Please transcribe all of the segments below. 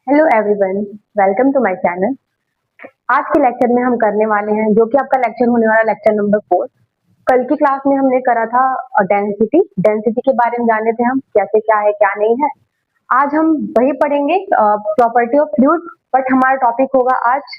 Hello everyone, welcome to my channel. आज के lecture में हम करने वाले हैं जो कि आपका लेक्चर होने वाला लेक्चर नंबर 4। कल की क्लास में हमने करा था डेंसिटी डेंसिटी के बारे में जाने थे हम कैसे क्या है क्या नहीं है। आज हम वही पढ़ेंगे प्रॉपर्टी ऑफ फ्लूइड, बट हमारा टॉपिक होगा आज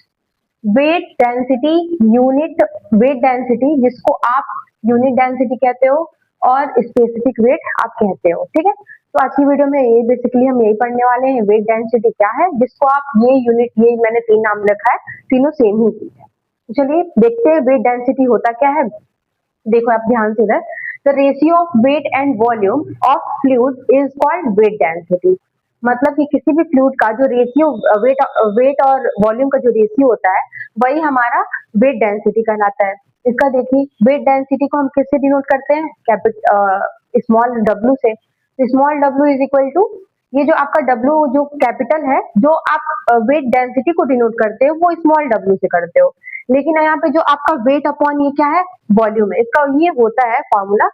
weight density unit. Weight density जिसको आप यूनिट डेंसिटी कहते हो और स्पेसिफिक वेट आप कहते हो, ठीक है। तो आज की वीडियो में ये बेसिकली हम यही पढ़ने वाले हैं, वेट डेंसिटी क्या है जिसको आप ये यूनिट, ये मैंने 3 नाम रखा है, तीनों सेम ही चीज है। तो चलिए देखते हैं वेट डेंसिटी होता क्या है। देखो आप ध्यान से इधर, the ratio of weight and volume of fluid is called weight density. मतलब कि किसी भी फ्लूइड का जो रेशियो वेट और वॉल्यूम का जो रेशियो होता है वही हमारा वेट डेंसिटी कहलाता है। इसका देखिए, वेट डेंसिटी को हम किससे डिनोट करते हैं? स्मॉल डब्ल्यू से। स्मॉल डब्ल्यू इज इक्वल टू, ये जो आपका डब्ल्यू जो कैपिटल है, जो आप वेट डेंसिटी को डिनोट करते हो वो स्मॉल डब्ल्यू से करते हो। लेकिन यहाँ पे जो आपका वेट अपॉन ये क्या है? वॉल्यूम है। इसका ये होता है फॉर्मूला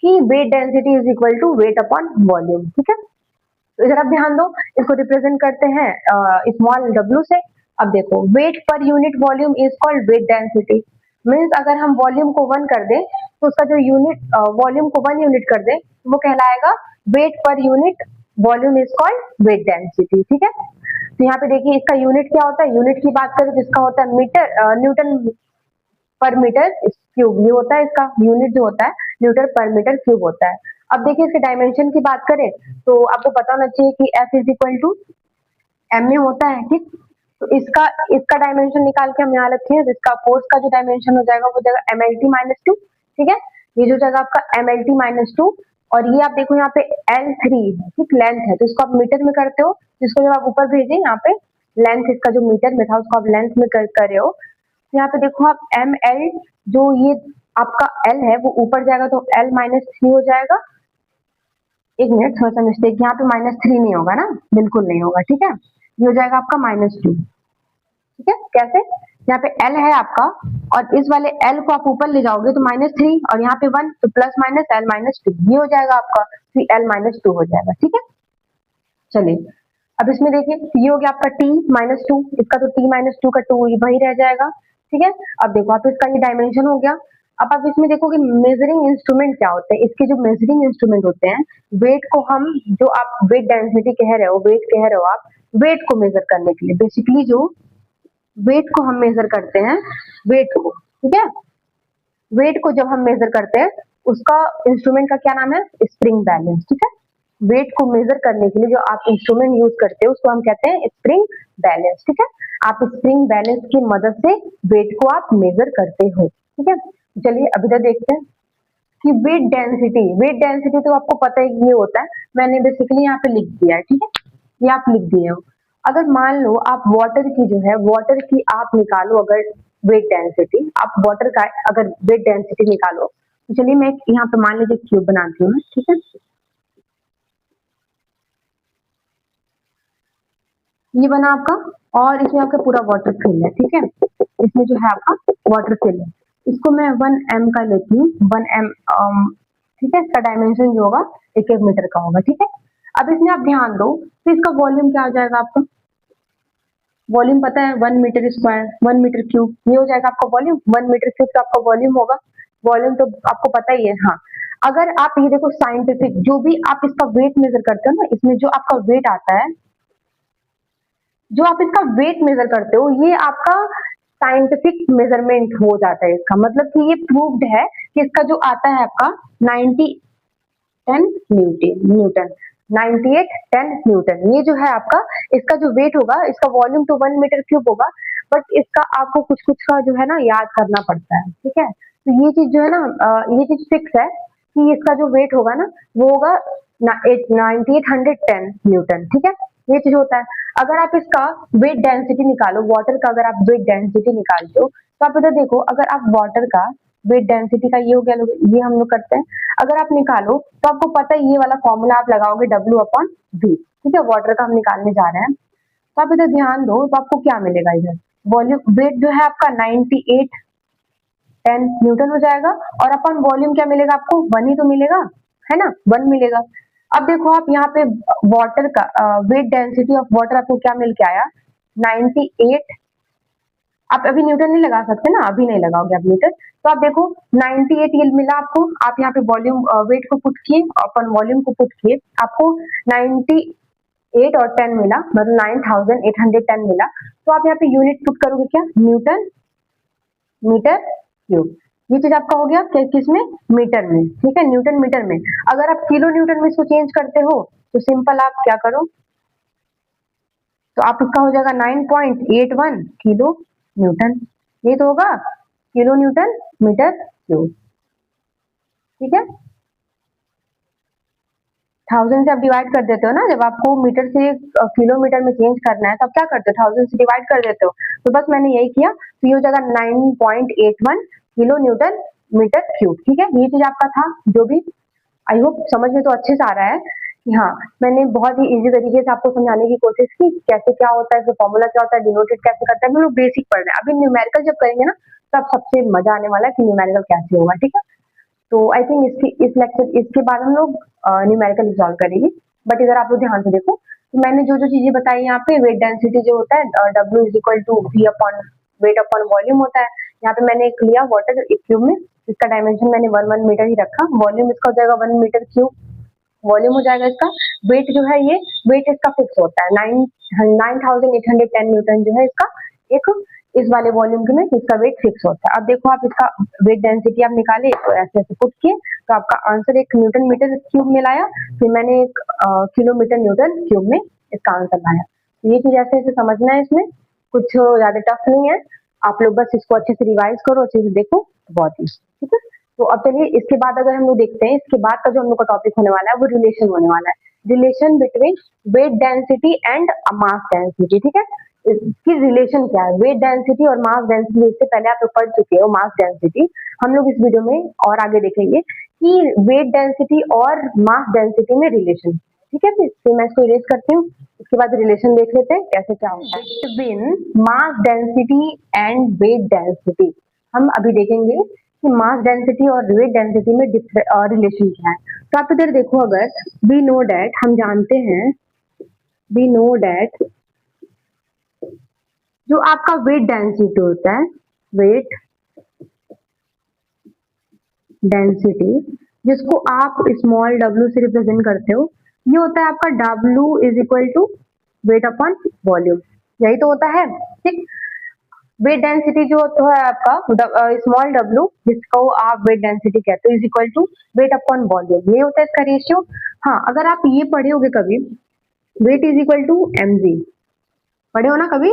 कि weight density is equal to weight upon volume, ठीक है। तो इधर आप ध्यान दो, इसको रिप्रेजेंट करते हैं स्मॉल डब्ल्यू से। अब देखो, weight per unit volume is called weight density. Means अगर हम वॉल्यूम को 1 कर दें तो उसका जो यूनिट, वॉल्यूम को 1 यूनिट कर दें वो कहलाएगा weight per unit volume is called weight density, ठीक है। तो यहाँ पे देखिए इसका यूनिट क्या होता है, यूनिट की बात करें तो इसका होता है मीटर, न्यूटन पर मीटर क्यूब। ये होता है इसका यूनिट जो होता है, न्यूटन पर मीटर क्यूब होता है। अब देखिए इसके डायमेंशन की बात करें तो आपको पता होना चाहिए कि F is equal to m में होता है, ठीक। तो इसका इसका डायमेंशन निकाल के हम यहाँ रखे हैं, तो इसका फोर्स का जो डायमेंशन हो जाएगा वो जाएगा MLT-2, ठीक है। ये जो जाएगा आपका MLT-2, और ये आप देखो यहाँ पे L3 है, ठीक, लेंथ है, तो इसको आप मीटर में करते हो, जिसको जब आप ऊपर भेजें यहाँ पे लेंथ, इसका जो मीटर में था उसको आप लेंथ में कर रहे हो। यहाँ पे देखो आप ML, जो ये आपका L है वो ऊपर जाएगा तो L-3 हो जाएगा। एक मिनट, थोड़ा सा मिस्टेक, यहाँ पे -3 नहीं होगा ना, बिल्कुल नहीं होगा, ठीक है। ये हो जाएगा आपका -2, ठीक है। कैसे? यहाँ पे L है आपका और इस वाले L को आप ऊपर ले जाओगे तो -3 और यहाँ पे 1, तो प्लस माइनस L-2, ये हो जाएगा आपका, फिर L-2 हो जाएगा, ठीक है। चलिए अब इसमें देखिए, ये हो गया आपका T-2, इसका तो T-2 का 2 वही रह जाएगा, ठीक है। अब देखो आप इसका ये डायमेंशन हो गया। अब आप इसमें देखोगे मेजरिंग इंस्ट्रूमेंट क्या होते हैं। इसके जो मेजरिंग इंस्ट्रूमेंट होते हैं, वेट को हम, जो आप वेट डेंसिटी कह रहे हो, वेट कह रहे हो आप, वेट को मेजर करने के लिए बेसिकली जो वेट को हम मेजर करते हैं, वेट को, ठीक है, वेट को जब हम मेजर करते हैं उसका इंस्ट्रूमेंट का क्या नाम है? स्प्रिंग बैलेंस, ठीक है। वेट को मेजर करने के लिए जो आप इंस्ट्रूमेंट यूज करते हो उसको हम कहते हैं स्प्रिंग बैलेंस, ठीक है। आप स्प्रिंग बैलेंस की मदद से वेट को आप मेजर करते हो, ठीक है। चलिए अभी तक देखते हैं कि वेट डेंसिटी तो आपको पता है कि ये होता है, मैंने बेसिकली यहाँ पे लिख दिया है, ठीक है, ये आप लिख दिए हो। अगर मान लो आप वाटर की जो है, वाटर की आप निकालो अगर वेट डेंसिटी, आप वाटर का अगर वेट डेंसिटी निकालो, तो चलिए मैं यहाँ पे मान लीजिए क्यूब बनाती हूँ, ठीक है। ये बना आपका, और इसमें आपका पूरा वाटर फिल है, ठीक है। इसमें जो है आपका वाटर फिल है, इसको मैं 1 m का लेती हूँ, 1 m, ठीक है। इसका डायमेंशन जो होगा 1 मीटर का होगा, ठीक है। अब इसमें आप ध्यान दो, तो इसका वॉल्यूम क्या हो जाएगा आपका? वॉल्यूम पता है 1 मीटर स्क्वायर, 1 मीटर क्यूब, ये हो जाएगा आपका वॉल्यूम। 1 मीटर क्यूब तो आपका वॉल्यूम होगा, वॉल्यूम तो आपको पता ही है। हाँ, अगर आप ये देखो साइंटिफिक जो भी आप इसका वेट मेजर करते हो ना, इसमें जो आपका वेट आता है, जो आप इसका वेट मेजर करते हो, ये आपका साइंटिफिक मेजरमेंट हो जाता है। इसका मतलब कि ये प्रूव्ड है कि इसका जो आता है आपका 98 10 न्यूटन, 98 10 न्यूटन, ये जो है आपका, इसका जो वेट होगा, इसका वॉल्यूम तो 1 मीटर क्यूब होगा, बट इसका आपको कुछ कुछ का जो है ना याद करना पड़ता है, ठीक है। तो ये चीज जो है ना, ये चीज फिक्स है कि इसका जो वेट होगा ना वो होगा 9810 न्यूटन, ठीक है। ये चीज होता है। अगर आप इसका वेट डेंसिटी निकालो, वाटर का अगर आप वेट डेंसिटी निकालते हो, तो आप इधर देखो, अगर आप वाटर का वेट डेंसिटी का, ये हो गया, ये हम लोग करते हैं, अगर आप निकालो तो आपको पता है ये वाला फॉर्मूला आप लगाओगे W/V, ठीक है। वाटर का हम निकालने जा रहे हैं, तो आप इधर ध्यान दो, तो आपको क्या मिलेगा इधर? वॉल्यूम, वेट जो है आपका 98 10 न्यूटन हो जाएगा, और अपन वॉल्यूम क्या मिलेगा आपको? 1 ही तो मिलेगा, है ना, 1 मिलेगा। अब देखो आप यहाँ पे वाटर का वेट डेंसिटी ऑफ वाटर आपको क्या मिल के आया 98। आप अभी न्यूटन नहीं लगा सकते ना, अभी नहीं लगाओगे आप न्यूटन, तो आप देखो 98 ये मिला आपको। आप यहाँ पे वॉल्यूम वेट को पुट किए, अपन वॉल्यूम को पुट किए, आपको 98 और 10 मिला, मतलब 9810 मिला। तो आप यहाँ पे यूनिट पुट करोगे क्या, न्यूटन मीटर क्यूब। ये चीज आपका हो गया किसमें, मीटर में, ठीक है, न्यूटन मीटर में। अगर आप किलो न्यूटन में इसको चेंज करते हो तो सिंपल आप क्या करो, तो आप इसका हो जाएगा 9.81 किलो न्यूटन, ये तो होगा किलो न्यूटन मीटर क्यूब, ठीक है। 1000 से आप डिवाइड कर देते हो ना, जब आपको मीटर से किलोमीटर में चेंज करना है तो आप क्या करते हो, 1000 से डिवाइड कर देते हो। तो बस मैंने यही किया, तो ये हो जाएगा 9.81 किलो न्यूटन मीटर क्यूब, ठीक है। ये चीज आपका था जो भी, आई होप समझ में तो अच्छे से आ रहा है कि हाँ, मैंने बहुत ही इजी तरीके से आपको समझाने की कोशिश की, कैसे क्या होता है, इसका फॉर्मूला क्या होता है, डिनोटेड कैसे करता है, हम लोग बेसिक पढ़ रहे हैं। अभी न्यूमेरिकल जब करेंगे ना, तब सबसे मजा आने वाला है कि न्यूमेरिकल कैसे होगा, ठीक है। तो आई थिंक इसके बाद हम लोग न्यूमेरिकल सॉल्व करेंगे। बट इधर आप लोग ध्यान से देखो, तो मैंने जो जो चीजें बताई यहाँ पे, वेट डेंसिटी जो होता है W is equal to V upon weight upon volume होता है। यहाँ पे मैंने एक लिया वाटर एक क्यूब में, इसका डायमेंशन मैंने 1 मीटर ही रखा, वॉल्यूम इसका हो जाएगा 1 मीटर क्यूब, वॉल्यूम हो जाएगा इसका। वेट जो है, ये वेट इसका फिक्स होता है 9810 न्यूटन जो है इसका, एक इस वाले वॉल्यूम के में इसका वेट फिक्स होता है। अब देखो आप इसका वेट डेंसिटी आप निकाले, तो ऐसे ऐसे पुट किए, तो आपका आंसर एक न्यूटन मीटर क्यूब में लाया, फिर मैंने एक किलोमीटर न्यूटन क्यूब में इसका आंसर लाया। तो ये चीज ऐसे ऐसे समझना है, इसमें कुछ ज्यादा टफ नहीं है, आप लोग बस इसको अच्छे से रिवाइज करो, अच्छे से देखो, बहुत ही ठीक है। तो अब चलिए इसके बाद अगर हम लोग देखते हैं, इसके बाद का जो हम लोग का टॉपिक होने वाला है वो रिलेशन होने वाला है, relation between weight density and mass density, ठीक है। इसकी रिलेशन क्या है, वेट डेंसिटी और मास डेंसिटी, इससे पहले आप लोग पढ़ चुके हो मास डेंसिटी, हम लोग इस वीडियो में और आगे देखेंगे कि वेट डेंसिटी और मास डेंसिटी में रिलेशन, ठीक है। फिर मैं इसको इरेज करती हूँ, इसके बाद रिलेशन देख लेते हैं कैसे क्या होता है between mass density and weight density. हम अभी देखेंगे कि मास डेंसिटी और वेट डेंसिटी में रिलेशन क्या है। तो आप इधर देखो, अगर वी नो डैट, हम जानते हैं, वी नो डैट जो आपका वेट डेंसिटी होता है, वेट डेंसिटी जिसको आप स्मॉल w से रिप्रेजेंट करते हो, ये होता है आपका W is equal to weight upon volume, यही तो होता है, ठीक। वेट डेंसिटी जो होता है आपका स्मॉल w, जिसको आप वेट डेंसिटी कहते हो, is equal to weight upon volume, ये होता है इसका रेशियो। हाँ, अगर आप ये पढ़े होगे कभी, weight is equal to mg, पढ़े हो ना कभी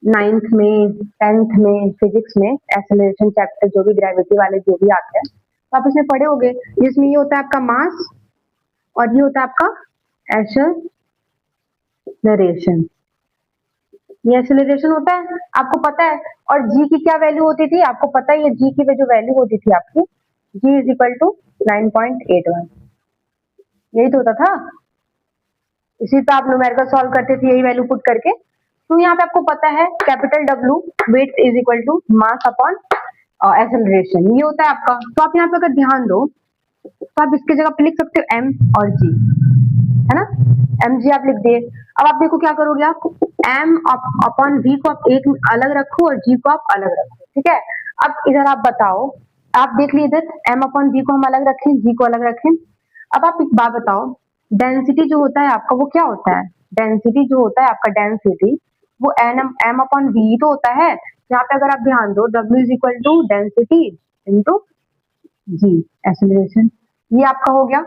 9th में 10th में फिजिक्स में, एक्सेलरेशन चैप्टर जो भी ग्रेविटी वाले जो भी आते हैं, तो आप इसमें पढ़े होगे, जिसमें ये होता है आपका मास और ये होता है आपका एक्सेलरेशन, ये एक्सेलरेशन होता है, आपको पता है। और g की क्या वैल्यू होती थी, आपको पता है, ये g की जो वैल्यू होती थी आपकी, g इज इक्वल टू 9.81, यही तो होता था, इसी पे आप न्यूमेरिकल सॉल्व करते थे यही वैल्यू पुट करके। तो यहाँ पे आपको पता है capital W weight is equal to mass upon acceleration, ये होता है आपका। तो आप यहाँ पे अगर ध्यान दो, तो आप इसकी जगह पे लिख सकते हो m और g, है ना, mg आप लिख दिए। अब आप देखो क्या करोगे, आप m अपॉन v को आप एक अलग रखो और g को आप अलग रखो, ठीक है। अब इधर आप बताओ, आप देख लीजिए इधर m अपॉन v को हम अलग रखें, g को अलग रखें। अब आप एक बात बताओ, डेंसिटी जो होता है आपका वो क्या होता है, डेंसिटी जो होता है आपका डेंसिटी वो m अपॉन v तो होता है। यहाँ पे अगर आप ध्यान दो, w is equal to density into g acceleration, ये आपका हो गया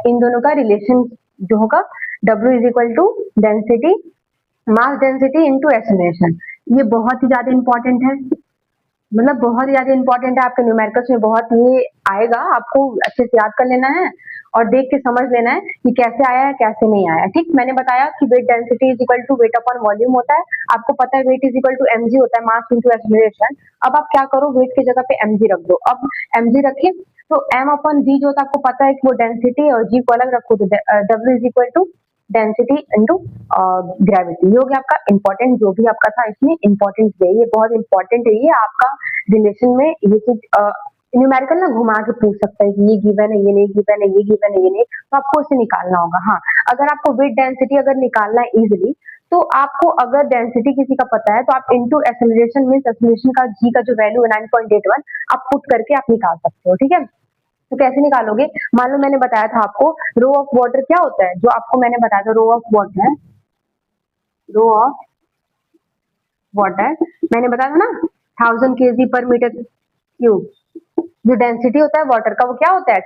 इन दोनों का रिलेशन जो होगा, W is equal to density mass density into acceleration. ये बहुत ही ज्यादा इंपॉर्टेंट है, मतलब बहुत ही ज्यादा इंपॉर्टेंट है, आपके न्यूमेरिकल्स में बहुत ये आएगा, आपको अच्छे से याद कर लेना है और देख के समझ लेना है कि कैसे आया है कैसे नहीं आया, ठीक। मैंने बताया कि weight density is equal to weight upon volume होता है, आपको पता है weight is equal to mg होता है, मास इंटू एक्सेलरेशन। अब आप क्या करो, वेट की जगह पे mg रख दो, अब mg रखे तो m अपॉन v जो होता है आपको पता है कि वो डेंसिटी, और g को अलग रखो तो w is equal to density into gravity, ये हो गया आपका इंपॉर्टेंट, जो भी आपका था इसमें इंपॉर्टेंट है, ये बहुत इंपॉर्टेंट है, ये आपका रिलेशन में ये चीज न्यूमेरिकल ना घुमा के पूछ सकता है कि ये गिवन है, ये नहीं गिवन है, ये गिवन है, ये नहीं, तो आपको इसे निकालना होगा। हाँ, अगर आपको वेट डेंसिटी अगर निकालना है इजिली, तो आपको अगर डेंसिटी किसी का पता है तो आप इनटू एक्सेलरेशन मींस एक्सेलरेशन का जी का जो वैल्यू है 9.81 आप पुट करके आप निकाल सकते हो, ठीक है। तो कैसे निकालोगे, मान लो मैंने बताया था आपको रो ऑफ वाटर क्या होता है, जो आपको मैंने बताया था rho of water, rho of water मैंने बताया था ना 1000 kg पर मीटर क्यूब, जो डेंसिटी होता है वाटर का वो क्या होता है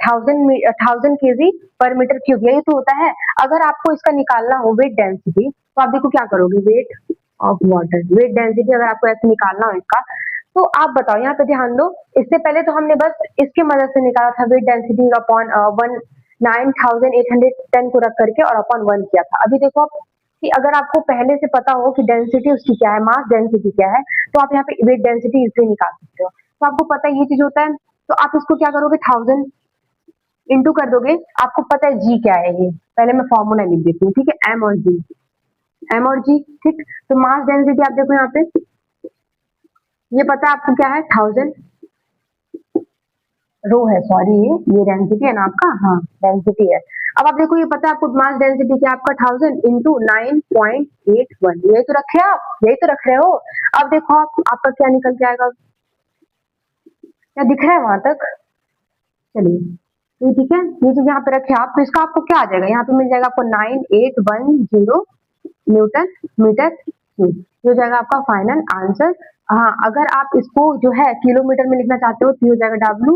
1000 kg पर मीटर क्यूब, यही तो होता है। अगर आपको इसका निकालना हो वेट डेंसिटी, तो आप देखो क्या करोगे, wait of water, weight density अगर आपको ऐसे निकालना हो इसका, तो आप बताओ, यहाँ पे ध्यान दो, इससे पहले तो हमने बस इसकी मदद से निकाला था वेट डेंसिटी अपॉन 9810 को रख करके और अपॉन 1 किया था। अभी देखो आप कि अगर आपको पहले से पता हो कि डेंसिटी उसकी क्या है, मास डेंसिटी क्या है, तो आप यहाँ पे वेट डेंसिटी इजिली निकाल सकते हो। तो आपको पता है ये चीज होता है, तो आप इसको क्या करोगे 1000 इंटू कर दोगे, आपको पता है जी क्या है, ये पहले मैं फॉर्मूला लिख देती हूँ, ठीक है, एम और जी, एम और जी, ठीक। तो मास डेंसिटी आप देखो यहाँ पे, ये पता है आपको क्या है 1000 रो है, सॉरी ये डेंसिटी है ना आपका, हाँ डेंसिटी है। अब आप देखो ये पता है आपको मास डेंसिटी क्या आपका 1000 इंटू 9.81, यही तो रखे आप, यही तो रख रहे हो। अब देखो आप आपका क्या निकल के आएगा, क्या दिख रहा है वहां तक, चलिए तो ठीक है, ये चीज यहाँ पे रखे आप, तो इसका आपको क्या आ जाएगा, यहाँ पे मिल जाएगा आपको 9810 न्यूटन मीटर क्यूब, ये हो जाएगा आपका फाइनल आंसर। हाँ, अगर आप इसको जो है किलोमीटर में लिखना चाहते हो तो ये हो जाएगा डब्ल्यू,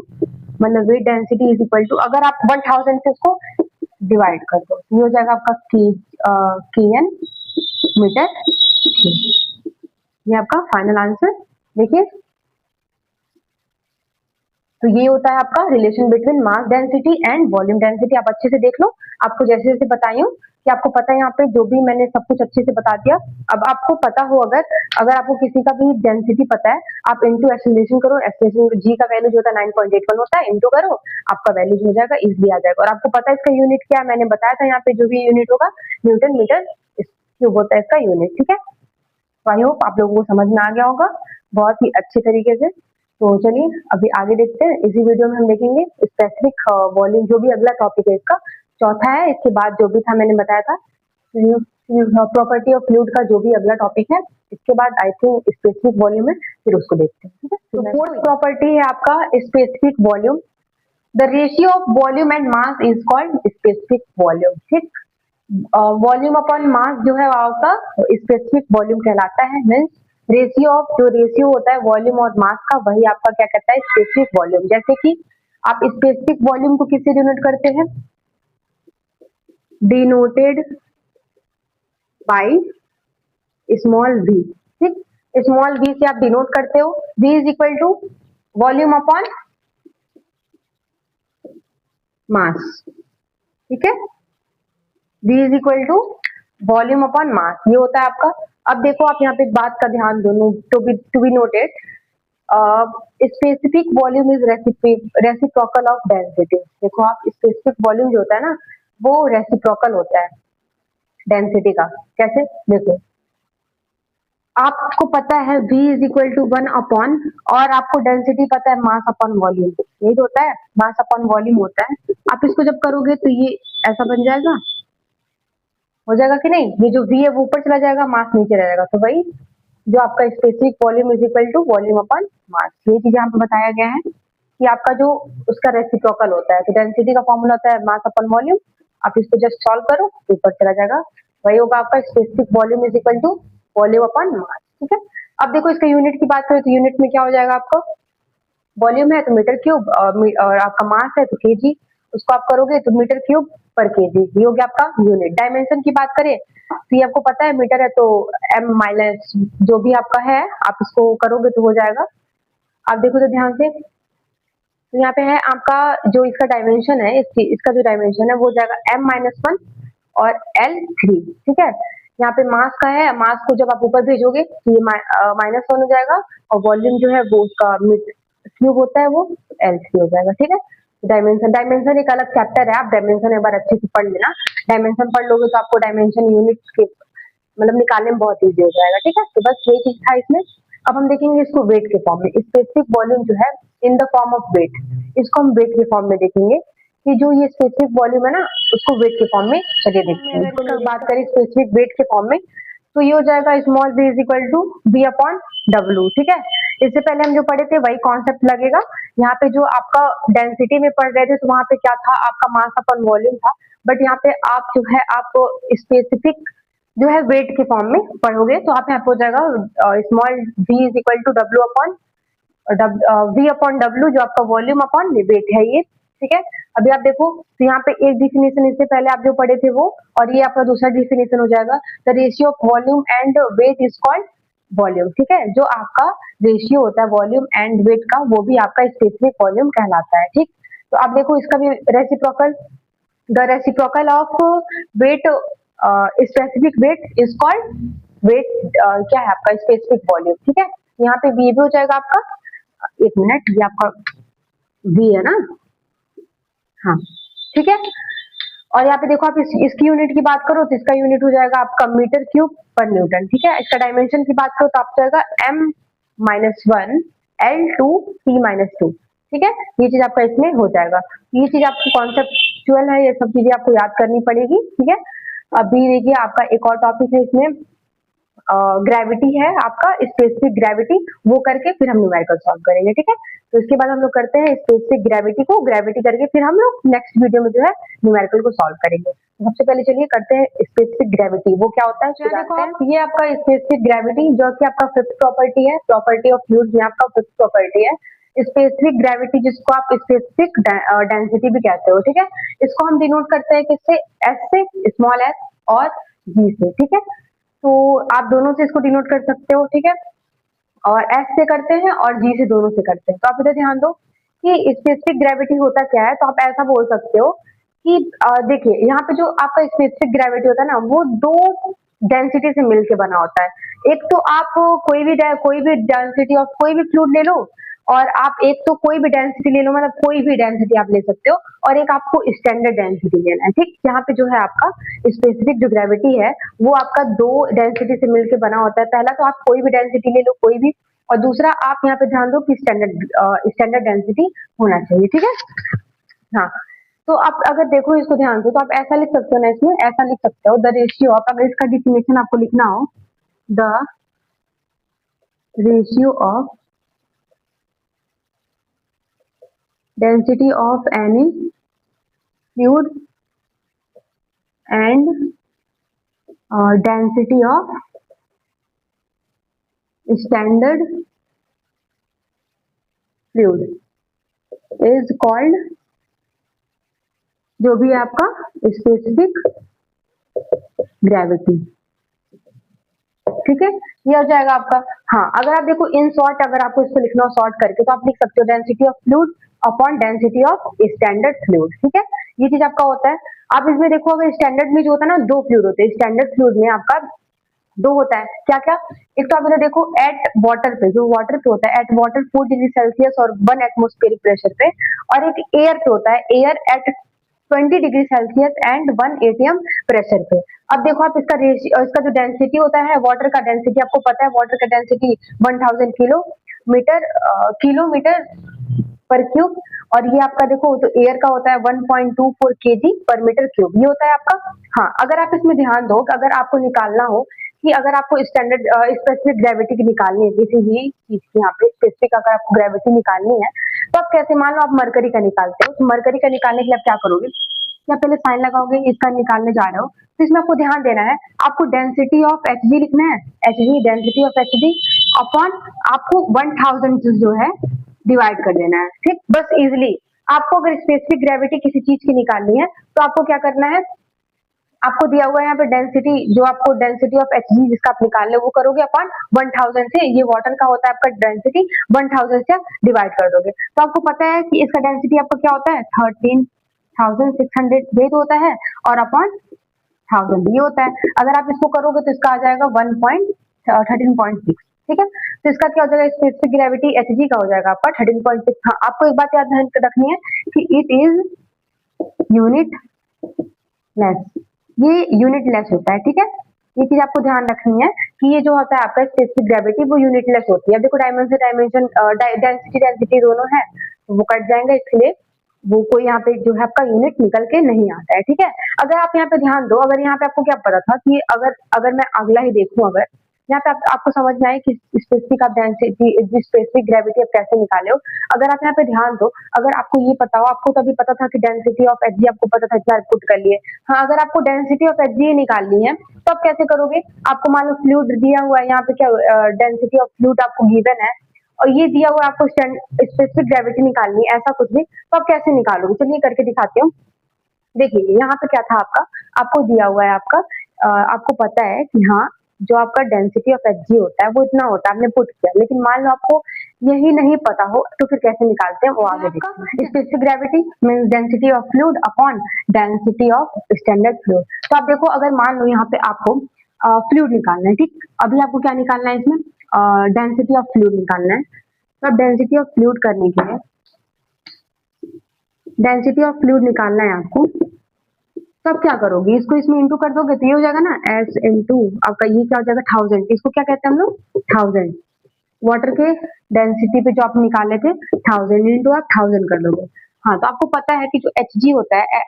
मतलब weight density is equal to, अगर आप 1000 से इसको डिवाइड कर दो तो ये हो जाएगा आपका के एन मीटर क्यूब, ये आपका फाइनल आंसर। देखिए तो ये होता है आपका relation between mass density and volume density, आप अच्छे से देख लो, आपको जैसे जैसे बताई हूँ कि आपको पता है, यहाँ पे जो भी मैंने सब कुछ अच्छे से बता दिया। अब आपको पता हो, अगर आपको किसी का भी डेंसिटी पता है, आप इंटू एक्सेलरेशन करो, एक्सेलरेशन जी का वैल्यू जो होता है 9.81 होता है, इंटू करो, आपका वैल्यू जो हो जाएगा इजिली आ जाएगा। और आपको पता है इसका यूनिट क्या है, मैंने बताया था यहाँ पे जो भी यूनिट होगा न्यूटन मीटर क्यूब होता है इसका यूनिट, ठीक है। तो आई होप आप लोगों को समझ में आ गया होगा बहुत ही अच्छे तरीके से। तो चलिए अभी आगे देखते हैं, इसी वीडियो में हम देखेंगे स्पेसिफिक वॉल्यूम, जो भी अगला टॉपिक है इसका चौथा है, इसके बाद जो भी था मैंने बताया था प्रॉपर्टी ऑफ फ्लूइड का जो भी अगला टॉपिक है, इसके बाद आई थिंक स्पेसिफिक वॉल्यूम है, फिर उसको देखते हैं, ठीक है। तो फोर्थ प्रॉपर्टी है आपका specific volume, the ratio of volume and mass is called specific volume, ठीक। वॉल्यूम अपॉन मास जो है आपका स्पेसिफिक वॉल्यूम कहलाता है, मीन्स रेशियो ऑफ, जो रेशियो होता है वॉल्यूम और मास का, वही आपका क्या कहता है स्पेसिफिक वॉल्यूम। जैसे कि आप स्पेसिफिक वॉल्यूम को किससे डिनोट करते हैं, डिनोटेड बाय स्मॉल वी, ठीक, स्मॉल वी से आप डिनोट करते हो, v is equal to volume upon mass, ठीक है, V is equal to volume upon mass, ये होता है आपका। अब देखो आप यहाँ पे एक बात का ध्यान दो, to be noted, specific volume is reciprocal of density. देखो आप स्पेसिफिक वॉल्यूम जो होता है ना वो रेसिप्रोकल होता है डेंसिटी का, कैसे देखो, आपको पता है V is equal to 1 upon, और आपको डेंसिटी पता है मास अपॉन वॉल्यूम, यही तो होता है, मास अपॉन वॉल्यूम होता है। आप इसको जब करोगे तो ये ऐसा बन जाएगा, हो जाएगा कि नहीं, ये जो V है वो ऊपर चला जाएगा, मास नीचे रहेगा, तो वही जो आपका specific volume is equal to volume upon mass, ये चीज यहाँ पे बताया गया है कि आपका जो उसका रेसिप्रोकल होता है। तो डेंसिटी का फॉर्मूला होता है मास अपॉन वॉल्यूम, आप इसको जस्ट सॉल्व करो तो ऊपर चला जाएगा, वही होगा आपका specific volume is equal to volume upon mass, ठीक है। अब देखो इसका यूनिट की बात करें तो यूनिट में क्या हो जाएगा, आपका वॉल्यूम है तो मीटर क्यूब, और आपका मास है तो केजी, उसको आप करोगे तो मीटर क्यूब पर केजी, ये हो गया आपका यूनिट। डायमेंशन की बात करें तो ये आपको पता है मीटर है तो m माइनस जो भी आपका है आप इसको करोगे तो हो जाएगा। आप देखो तो ध्यान से, तो यहाँ पे है आपका जो इसका डायमेंशन है, इसका जो डायमेंशन है वो हो जाएगा m-1 और L3, ठीक है। यहाँ पे मास का है, मास को जब आप ऊपर भेजोगे तो ये -1 हो जाएगा, और वॉल्यूम जो है वो उसका क्यूब होता है वो L3 हो जाएगा, ठीक है। डायमेंशन एक अलग चैप्टर है, आप डायमेंशन एक बार अच्छे से पढ़ लेना, डायमेंशन पढ़ लोगे तो आपको डायमेंशन यूनिट के मतलब निकालने में बहुत ईजी हो जाएगा, ठीक है। तो बस यही चीज था इसमें। अब हम देखेंगे इसको वेट के फॉर्म में, स्पेसिफिक वॉल्यूम जो है in the form of weight, इसको हम वेट के फॉर्म में देखेंगे कि जो ये स्पेसिफिक वॉल्यूम है ना उसको वेट के फॉर्म में चलिए देखते हैं। अगर बात करें स्पेसिफिक वेट के फॉर्म में तो ये हो जाएगा small v is equal to v upon डब्ल्यू, ठीक है। इससे पहले हम जो पढ़े थे वही कॉन्सेप्ट लगेगा। यहाँ पे जो आपका डेंसिटी में पढ़ रहे थे तो वहां पे क्या था, आपका मास अपॉन वॉल्यूम था, बट यहाँ पे आप जो है आप स्पेसिफिक जो है वेट के फॉर्म में पढ़ोगे तो आप यहाँ पे हो जाएगा small v is equal to डब्ल्यू अपॉन v अपॉन डब्ल्यू, जो आपका वॉल्यूम अपॉन वेट है ये, ठीक है। अभी आप देखो तो यहाँ पे एक डिफिनेशन इससे पहले आप जो पढ़े थे वो, और ये आपका दूसरा डिफिनेशन हो जाएगा, the ratio of volume and weight is called volume, ठीक है। जो आपका रेशियो होता है वॉल्यूम एंड वेट का वो भी आपका स्पेसिफिक वॉल्यूम कहलाता है, ठीक। तो आप देखो इसका भी reciprocal, the reciprocal of weight specific weight is called weight, क्या है आपका स्पेसिफिक वॉल्यूम, ठीक है। यहाँ पे वी भी हो जाएगा आपका, एक मिनट, ये आपका वी है ना, हाँ ठीक है। और यहाँ पे देखो आप इसकी यूनिट की बात करो तो इसका यूनिट हो जाएगा आपका मीटर क्यूब पर न्यूटन, ठीक है। इसका डायमेंशन की बात करो तो आप जाएगा m-1 L2T-2, ठीक है। ये चीज आपका इसमें हो जाएगा, ये चीज आपको कॉन्सेप्चुअल है, ये सब चीजें आपको याद करनी पड़ेगी, ठीक है। अभी देखिए आपका एक और टॉपिक है इसमें, ग्रेविटी है आपका, स्पेसिफिक ग्रेविटी, वो करके फिर हम न्यूमेरिकल सॉल्व करेंगे, ठीक है। तो इसके बाद हम लोग करते हैं स्पेसिफिक ग्रेविटी को, ग्रेविटी करके फिर हम लोग नेक्स्ट वीडियो में जो है न्यूमेरिकल को सॉल्व करेंगे। तो सबसे पहले चलिए करते हैं स्पेसिफिक ग्रेविटी, वो क्या होता है देखो आप, ये आपका स्पेसिफिक ग्रेविटी जो कि आपका फिफ्थ प्रॉपर्टी है, प्रॉपर्टी ऑफ फ्लूइड, ये आपका फिफ्थ प्रॉपर्टी है। स्पेसिफिक ग्रेविटी जिसको आप स्पेसिफिक डेंसिटी भी कहते हो, ठीक है। इसको हम डिनोट करते हैं किससे, एस से, स्मॉल एस और जी से, ठीक है। तो आप दोनों से इसको डिनोट कर सकते हो, ठीक है, और एस से करते हैं और जी से, दोनों से करते हैं। तो आप इधर ध्यान दो कि स्पेसिफिक ग्रेविटी होता क्या है, तो आप ऐसा बोल सकते हो कि देखिए यहाँ पे जो आपका स्पेसिफिक ग्रेविटी होता है ना वो दो डेंसिटी से मिलके बना होता है। एक तो आप कोई भी डेंसिटी ऑफ कोई भी फ्लूइड ले लो, और आप एक तो कोई भी डेंसिटी ले लो, मतलब कोई भी डेंसिटी आप ले सकते हो, और एक आपको स्टैंडर्ड डेंसिटी लेना है, ठीक। यहाँ पे जो है आपका स्पेसिफिक जो ग्रेविटी है वो आपका दो डेंसिटी से मिलकर बना होता है। पहला तो आप कोई भी डेंसिटी ले लो, कोई भी, और दूसरा आप यहाँ पे ध्यान दो कि स्टैंडर्ड डेंसिटी होना चाहिए, ठीक है। हाँ, तो आप अगर देखो इसको ध्यान से तो आप ऐसा लिख सकते हो ना, इसमें ऐसा लिख सकते हो, द रेशियो ऑफ, अगर इसका डिफिनेशन आपको लिखना हो, the ratio of density of any fluid and density of standard fluid is called, जो भी आपका स्पेसिफिक ग्रेविटी, ठीक है, ये हो जाएगा आपका। हाँ, अगर आप देखो इन शॉर्ट, अगर आपको इसको लिखना हो शॉर्ट करके तो आप लिख सकते हो density of fluid upon density of standard fluid, ठीक है। ये चीज आपका होता है। आप इसमें देखो अगर स्टैंडर्ड में जो होता है ना, दो फ्लूइड होते हैं स्टैंडर्ड फ्लूइड में, आपका दो होता है, क्या क्या, एक तो आप इधर देखो एट वाटर पे, जो वाटर पे होता है एट वाटर 4 डिग्री सेल्सियस और 1 एटमॉस्फेरिक प्रेशर पे, और एक एयर पे होता है air at 20 degree Celsius and 1 atm pressure पे। अब देखो आप इसका रेशियो, इसका जो डेंसिटी होता है वाटर का डेंसिटी आपको पता है, वाटर का डेंसिटी 1000 किलोमीटर पर क्यूब, और ये आपका देखो तो एयर का होता है 1.24 kg पर मीटर क्यूब, ये होता है आपका। हाँ, अगर आप इसमें ध्यान दो कि अगर आपको निकालना हो कि अगर आपको स्टैंडर्ड स्पेसिफिक ग्रेविटी की निकालनी है किसी भी चीज की, यहाँ पे स्पेसिफिक अगर आपको ग्रेविटी निकालनी है तो आप कैसे, मान लो आप मरकरी का निकालते हो, तो मरकरी का निकालने के लिए आप क्या करोगे, क्या पहले साइन लगाओगे, इसका निकालने जा रहे हो तो इसमें आपको ध्यान देना है, आपको डेंसिटी ऑफ Hg लिखना है, Hg density of Hg upon आपको 1000 जो है डिवाइड कर देना है, ठीक, बस इजिली। आपको अगर स्पेसिफिक ग्रेविटी किसी चीज की निकालनी है तो आपको क्या करना है, आपको दिया हुआ है यहाँ पे डेंसिटी, जो आपको डेंसिटी ऑफ Hg जिसका आप निकाल लो वो करोगे अपॉन 1000 से, ये वाटर का होता है आपका डेंसिटी, 1000 से डिवाइड कर दोगे तो आपको पता है कि इसका डेंसिटी आपका क्या होता है 13,600 ये होता है, और अपॉन 1000 ये होता है। अगर आप इसको करोगे तो इसका आ जाएगा 13.6, ठीक है। तो इसका क्या हो जाएगा, स्पेसिफिक ग्रेविटी Hg का हो जाएगा आपका 13.6। हाँ, आपको एक बात याद रखनी है कि इट इज यूनिट लेस, ये यूनिट लेस होता है, ठीक है। ये चीज आपको ध्यान रखनी है कि ये जो होता है आपका स्पेसिफिक ग्रेविटी वो यूनिटलेस होती है। अब देखो डायमेंशन से डायमेंशन डेंसिटी दोनों है तो वो कट जाएंगे, इसलिए वो कोई यहाँ पे जो है आपका यूनिट निकल के नहीं आता है। ठीक है, अगर आप यहाँ पे ध्यान दो, अगर यहाँ पे आपको क्या पता था कि अगर अगर मैं अगला ही देखूं, अगर यहाँ पे आपको समझ में आए कि स्पेसिफिक आप डेंसिटी स्पेसिफिक ग्रेविटी आप कैसे निकाले हो। अगर आप यहाँ पे ध्यान दो, अगर आपको ये पता हो, आपको तभी पता था कि डेंसिटी ऑफ एच जी आपको पता था, इतना पुट कर लिए। हाँ, अगर आपको डेंसिटी ऑफ एच जी निकालनी है तो आप कैसे करोगे? आपको मान लो फ्लूइड दिया हुआ है, यहाँ पे क्या डेंसिटी ऑफ फ्लूइड आपको गिवन है और ये दिया हुआ है आपको स्पेसिफिक ग्रेविटी निकालनी है, ऐसा कुछ भी, तो आप कैसे निकालोगे? चलिए करके दिखाती हूँ। देखिए यहाँ पे क्या था आपका, आपको दिया हुआ है आपका आपको पता है कि हाँ जो आपका डेंसिटी ऑफ एच जी होता है वो इतना होता है, आपने पुट किया, लेकिन मान लो आपको यही नहीं पता हो तो फिर कैसे निकालते हैं वो आगे देखते हैं। Specific gravity means density of fluid upon density of standard fluid. तो आप देखो, अगर मान लो यहाँ पे आपको फ्लूइड निकालना है, ठीक, अभी आपको क्या निकालना है इसमें? डेंसिटी ऑफ फ्लूइड निकालना है। तो अब डेंसिटी ऑफ फ्लूइड करने के लिए डेंसिटी ऑफ फ्लूइड निकालना है आपको, तब क्या करोगे? इसको इसमें इंटू कर दोगे तो ये हो जाएगा ना एस इंटू आपका ये क्या हो जाएगा 1000। इसको क्या कहते हैं हम लोग? 1000। वाटर के डेंसिटी पे जो आप निकाले थे 1000 इंटू आप 1000 कर दोगे। हाँ, तो आपको पता है कि जो एच जी होता है,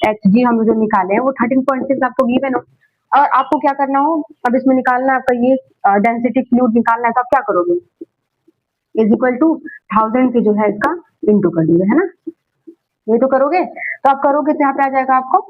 एच जी हम जो निकाले हैं वो 13.6 आपको गिवन हो, और आपको क्या करना हो, अब इसमें निकालना है आपका ये डेंसिटी फ्लूइड निकालना है, तो आप क्या करोगे? इज इक्वल टू 1000 से जो है इसका इंटू कर दोगे, है ना? ये तो करोगे, तो आप करोगे तो यहाँ पे आ जाएगा आपको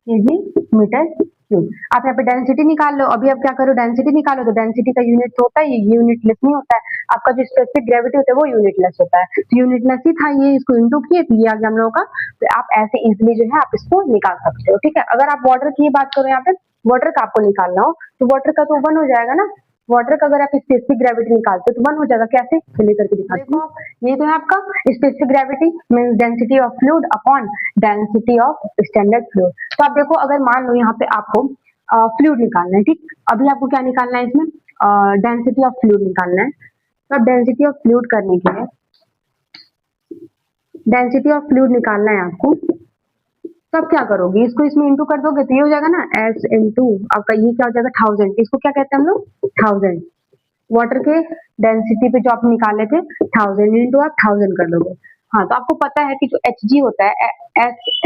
केजी मीटर क्यूब। आप यहाँ पे डेंसिटी निकाल लो, अभी आप क्या करो, डेंसिटी निकालो, तो डेंसिटी का यूनिट तो होता है, ये यूनिटलेस नहीं होता है। आपका जो स्पेसिफिक ग्रेविटी होता है वो यूनिटलेस होता है, तो यूनिटलेस ही था ये, इसको इंटू किए तो ये आ गया हम लोगों का। तो आप ऐसे इजिली जो है आप इसको निकाल सकते हो। ठीक है, अगर आप वाटर की बात करो, यहाँ पे वाटर का आपको निकालना हो तो वाटर का तो वन हो जाएगा ना। वाटर का अगर आप स्पेसिफिक ग्रेविटी निकालते हो तो वन हो जाएगा, कैसे? चलिए करके दिखाती हूँ। ये तो है आपका specific gravity means density of fluid upon density of standard fluid. तो आप देखो, अगर मान लो यहाँ पे आपको फ्लूइड निकालना है, ठीक, अभी आपको क्या निकालना है इसमें? डेंसिटी ऑफ फ्लूइड निकालना है। तो अब डेंसिटी ऑफ फ्लूइड करने के लिए डेंसिटी ऑफ फ्लूइड निकालना है आपको, तो अब क्या करोगे? इसको इसमें इंटू कर दोगे तो ये हो जाएगा ना एस इंटू आपका ये क्या हो जाएगा 1000। इसको क्या कहते हैं हम लोग? 1000। वाटर के डेंसिटी पे जो आप निकाले थे 1000 इंटू आप 1000 कर दोगे। हाँ, तो आपको पता है कि जो एच जी होता है,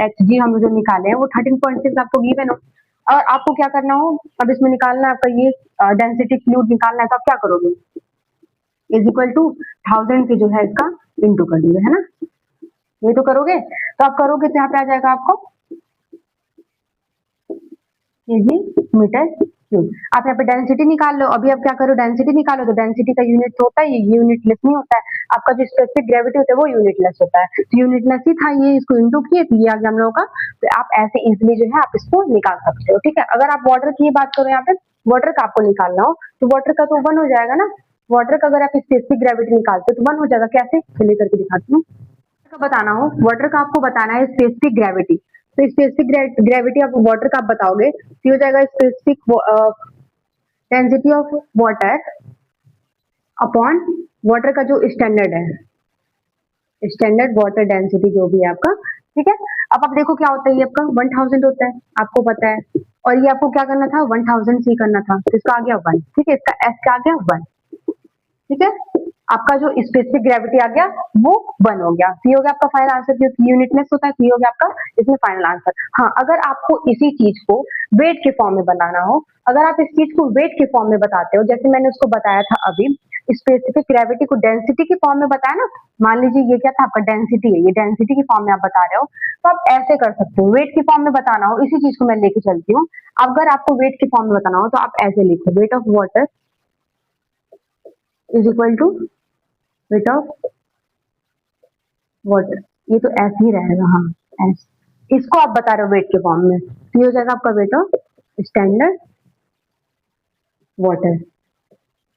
एच जी हम जो निकाले हैं वो 13.6 आपको गिवन हो, और आपको क्या करना हो, अब इसमें निकालना है आपका ये डेंसिटी फ्लूइड निकालना है, तो आप क्या करोगे? इज इक्वल टू 1000 से जो है इसका इंटू कर दोगे, है ना? ये तो करोगे, तो आप करोगे तो यहाँ पे आ जाएगा आपको केजी मीटर क्यूब। आप यहाँ पे डेंसिटी निकाल लो, अभी आप क्या करो, डेंसिटी निकालो, तो डेंसिटी का यूनिट तो होता है, ये यूनिटलेस नहीं होता है। आपका जो स्पेसिफिक ग्रेविटी होता है वो यूनिटलेस होता है, तो यूनिटलेस ही था ये, इसको इंटू किए तो ये आ गया हम लोगों का। तो आप ऐसे इजिली जो है आप इसको निकाल सकते हो। ठीक है, अगर आप वाटर की बात करो, यहाँ पे वाटर का आपको निकालना हो तो वाटर का तो वन हो जाएगा ना। वाटर का अगर आप स्पेसिफिक ग्रेविटी निकालते हो तो वन हो जाएगा, कैसे? चलिए करके दिखाती हूँ। बताना हो वाटर का, आपको बताना है स्पेसिफिक ग्रेविटी, तो स्पेसिफिक ग्रेविटी आप वाटर का आप बताओगे तो हो जाएगा specific density of water upon water का जो स्टैंडर्ड है, स्टैंडर्ड वाटर डेंसिटी जो भी है आपका। ठीक है, अब आप देखो क्या होता है, ये आपका 1000 होता है, आपको पता है, और ये आपको क्या करना था 1000 सी करना था, तो इसका आ गया 1। ठीक है, इसका एस क्या आ गया 1। ठीक है, आपका जो स्पेसिफिक ग्रेविटी आ गया वो 1 हो गया। ये हो गया आपका फाइनल आंसर, क्योंकि यूनिटलेस होता है, तो ये हो गया आपका इसमें फाइनल आंसर। हाँ, अगर आपको इसी चीज को वेट के फॉर्म में बनाना हो, अगर आप इस चीज को वेट के फॉर्म में बताते हो, जैसे मैंने उसको बताया था अभी, स्पेसिफिक ग्रेविटी को डेंसिटी के फॉर्म में बताया ना, मान लीजिए ये क्या था आपका डेंसिटी है, ये डेंसिटी के फॉर्म में आप बता रहे हो, तो आप ऐसे कर सकते हो। वेट के फॉर्म में बताना हो, इसी चीज को मैं लेके चलती हूँ। अगर आपको वेट के फॉर्म में बताना हो तो आप ऐसे लिखो, weight of water is equal to weight of water, ये तो ऐसे ही रहेगा। हाँ, ऐसे इसको आप बता रहे हो वेट के फॉर्म में, तो ये हो जाएगा आपका वेट ऑफ स्टैंडर्ड वाटर,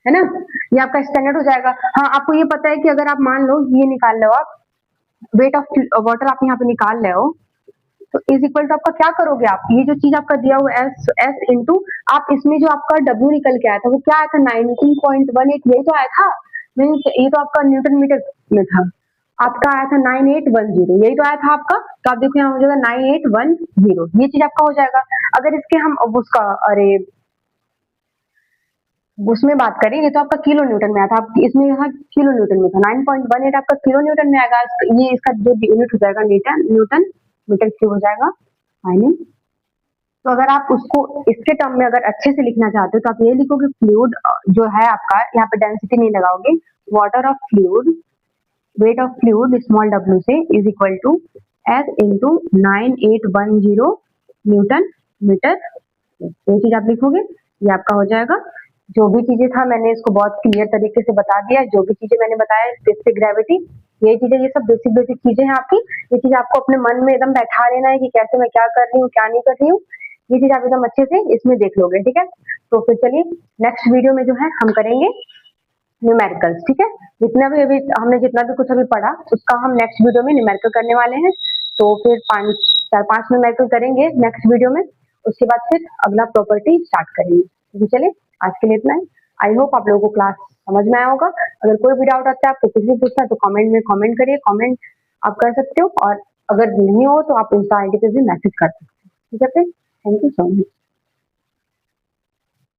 है ना? ये आपका स्टैंडर्ड हो जाएगा। हाँ, आपको ये पता है कि अगर आप मान लो ये निकाल लो, आप वेट ऑफ वाटर आप यहाँ पे निकाल रहे हो, तो इज इक्वल टू आपका क्या करोगे, आप ये जो चीज आपका दिया हुआ एस एस इंटू आप इसमें जो आपका डब्ल्यू निकल के आया था वो क्या आया था 19.18, यही तो आया था, मीन्स ये तो आपका न्यूटन मीटर में था, आपका आया था 9810, यही तो आया था आपका। तो आप देखो यहाँ हो जाएगा 9810, ये चीज आपका हो जाएगा। अगर इसके हम उसका उसमें बात करें, ये तो आपका किलो न्यूटन में आया था, इसमें यहाँ किलो न्यूटन में था, 9.18 आपका किलो न्यूटन में आएगा। ये इसका जो यूनिट हो जाएगा न्यूटन मीटर क्यूब हो जाएगा फाइनल। तो अगर आप उसको इसके टर्म में अगर अच्छे से लिखना चाहते हो तो आप ये लिखोगे फ्लूइड जो है आपका, यहाँ पे डेंसिटी नहीं लगाओगे, water of fluid, weight of fluid small w से is equal to S into 9810 newton metre. ये चीज आप लिखोगे, ये आपका हो जाएगा। जो भी चीजें था मैंने इसको बहुत क्लियर तरीके से बता दिया, जो भी चीजें मैंने बताया, स्पेसिफिक ग्रेविटी, ये चीजें, ये सब बेसिक चीजें हैं आपकी। ये चीज आपको अपने मन में एकदम बैठा लेना है कि कैसे मैं क्या कर रही हूँ, क्या नहीं कर रही हूँ। ये चीज आप एकदम अच्छे से इसमें देख लोगे, ठीक है। तो फिर चलिए नेक्स्ट वीडियो में जो है हम करेंगे न्यूमेरिकल्स, ठीक है। जितना भी अभी हमने जितना भी कुछ अभी पढ़ा उसका हम नेक्स्ट वीडियो में न्यूमेरिकल करने वाले हैं। तो फिर 4-5 न्यूमेरिकल करेंगे नेक्स्ट वीडियो में, उसके बाद फिर अगला प्रॉपर्टी स्टार्ट करेंगे। तो चलिए आज के लिए इतना ही। आई होप आप लोगों को क्लास समझ में आया होगा। अगर कोई भी डाउट आता है, आपको कुछ भी पूछना है तो कमेंट में कमेंट करिए, कमेंट आप कर सकते हो, और अगर नहीं हो तो आप इंस्टा आईडी पे भी मैसेज कर सकते हो, ठीक है। Thank you so much.